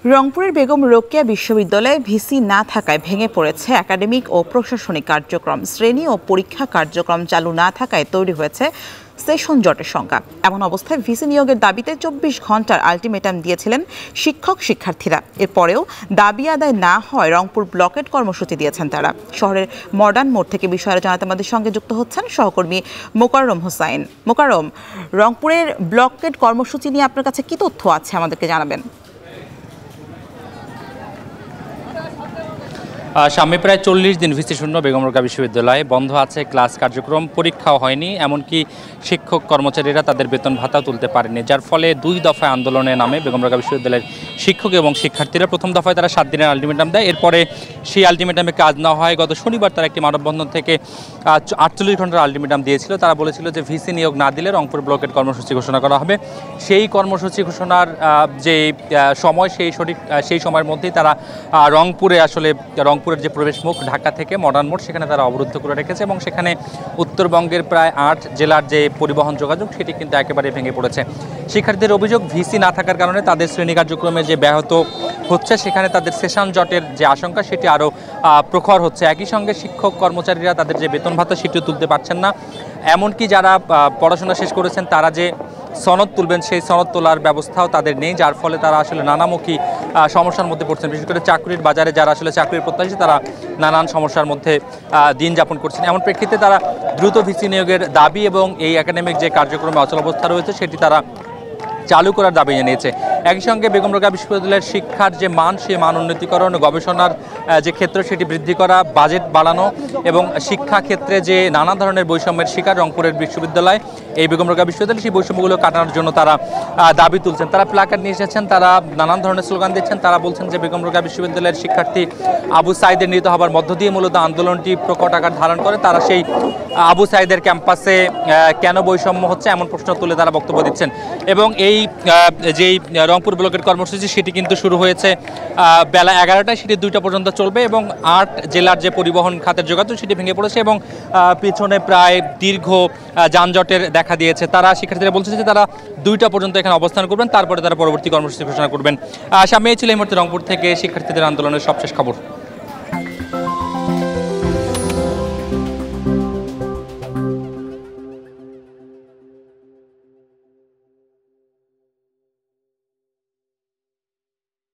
রংপুরের বেগম রোকেয়া বিশ্ববিদ্যালয়ে ভিসি না থাকায় ভেঙে পড়েছে একাডেমিক ও প্রশাসনিক কার্যক্রম। শ্রেণী ও পরীক্ষা কার্যক্রম চালু না থাকায় তৈরি হয়েছে সেশন জটের সংখ্যা। এমন অবস্থায় ভিসি নিয়োগের দাবিতে ২৪ ঘন্টার আলটিমেটাম দিয়েছিলেন শিক্ষার্থীরা। এরপরেও দাবি আদায় না হয় রংপুর ব্লকেট কর্মসূচি দিয়েছেন তারা। শহরের মডার্ন মোড় থেকে বিষয়ে জানাতে আমাদের সঙ্গে যুক্ত হচ্ছেন সহকর্মী মোকাররম হোসাইন। মোকাররম, রংপুরের ব্লকেট কর্মসূচি নিয়ে আপনার কাছে কি তথ্য আছে আমাদেরকে জানাবেন। সামনে প্রায় ৪০ দিন ভিসি শূন্য বেগম রোকেয়া বিশ্ববিদ্যালয়ে বন্ধ আছে ক্লাস কার্যক্রম, পরীক্ষাও হয়নি, এমনকি শিক্ষক কর্মচারীরা তাদের বেতন ভাতাও তুলতে পারেনি, যার ফলে ২ দফায় আন্দোলনে নামে বেগম রোকেয়া বিশ্ববিদ্যালয়ের শিক্ষক এবং শিক্ষার্থীরা। প্রথম দফায় তারা ৭ দিনের আলটিমেটাম দেয়, এরপরে সেই আলটিমেটামে কাজ না হয় গত শনিবার তারা একটি মানববন্ধন থেকে ৪৮ ঘন্টার আলটিমেটাম দিয়েছিল। তারা বলেছিল যে ভিসি নিয়োগ না দিলে রংপুর ব্লকের কর্মসূচি ঘোষণা করা হবে। সেই কর্মসূচি ঘোষণার যে সময় সেই সময়ের মধ্যেই তারা রংপুরের যে প্রবেশ মুখ ঢাকা থেকে মডার্ন মোড় সেখানে তারা অবরুদ্ধ করে রেখেছে এবং সেখানে উত্তরবঙ্গের প্রায় ৮ জেলার যে পরিবহন যোগাযোগ সেটি কিন্তু একেবারে ভেঙে পড়েছে। শিক্ষার্থীদের অভিযোগ, ভিসি না থাকার কারণে তাদের শ্রেণী কার্যক্রমে যে ব্যাহত হচ্ছে, সেখানে তাদের সেশন জটের যে আশঙ্কা সেটি আরও প্রখর হচ্ছে। একই সঙ্গে শিক্ষক কর্মচারীরা তাদের যে বেতন ভাতা সেটিও তুলতে পারছেন না। এমনকি যারা পড়াশোনা শেষ করেছেন তারা যে সনদ তুলবেন সেই সনদ তোলার ব্যবস্থাও তাদের নেই, যার ফলে তারা আসলে নানামুখী সমস্যার মধ্যে পড়ছেন। বিশেষ করে চাকরির বাজারে যারা আসলে চাকরির প্রত্যাশী তারা নানান সমস্যার মধ্যে দিন যাপন করছেন। এমন প্রেক্ষিতে তারা দ্রুত ভিসি নিয়োগের দাবি এবং এই একাডেমিক যে কার্যক্রমে অচলাবস্থা রয়েছে সেটি তারা চালু করার দাবি জানিয়েছে। একই সঙ্গে বেগম রোকেয়া বিশ্ববিদ্যালয়ের শিক্ষার যে মান, সেই মান উন্নতিকরণ, গবেষণার যে ক্ষেত্র সেটি বৃদ্ধি করা, বাজেট বাড়ানো এবং শিক্ষা ক্ষেত্রে যে নানা ধরনের বৈষম্যের শিকার রংপুরের বিশ্ববিদ্যালয়, এই বেগম রোকেয়া বিশ্ববিদ্যালয় সেই বৈষম্যগুলো কাটানোর জন্য তারা দাবি তুলছেন। তারা প্ল্যাকার্ড নিয়ে এসেছেন, তারা নানান ধরনের স্লোগান দিচ্ছেন। তারা বলছেন যে বেগম রোকেয়া বিশ্ববিদ্যালয়ের শিক্ষার্থী আবু সাঈদের নিহত হবার মধ্য দিয়ে মূলত আন্দোলনটি প্রকট আকার ধারণ করে। তারা সেই আবু সাঈদের ক্যাম্পাসে কেন বৈষম্য হচ্ছে এমন প্রশ্ন তুলে তারা বক্তব্য দিচ্ছেন। এবং এই যেই রংপুর ব্লকের কর্মসূচি সেটি কিন্তু শুরু হয়েছে বেলা ১১টায়, সেটি ২টা পর্যন্ত চলবে এবং ৮ জেলার যে পরিবহন খাতের যোগাযোগ সেটি ভেঙে পড়েছে এবং পিছনে প্রায় দীর্ঘ যানজটের দেখা দিয়েছে। তারা শিক্ষার্থীরা বলছে যে তারা ২টা পর্যন্ত এখানে অবস্থান করবেন, তারপরে তারা পরবর্তী কর্মসূচি ঘোষণা করবেন। সামনে ছিল এই মুহূর্তে রংপুর থেকে শিক্ষার্থীদের আন্দোলনের সবশেষ খবর।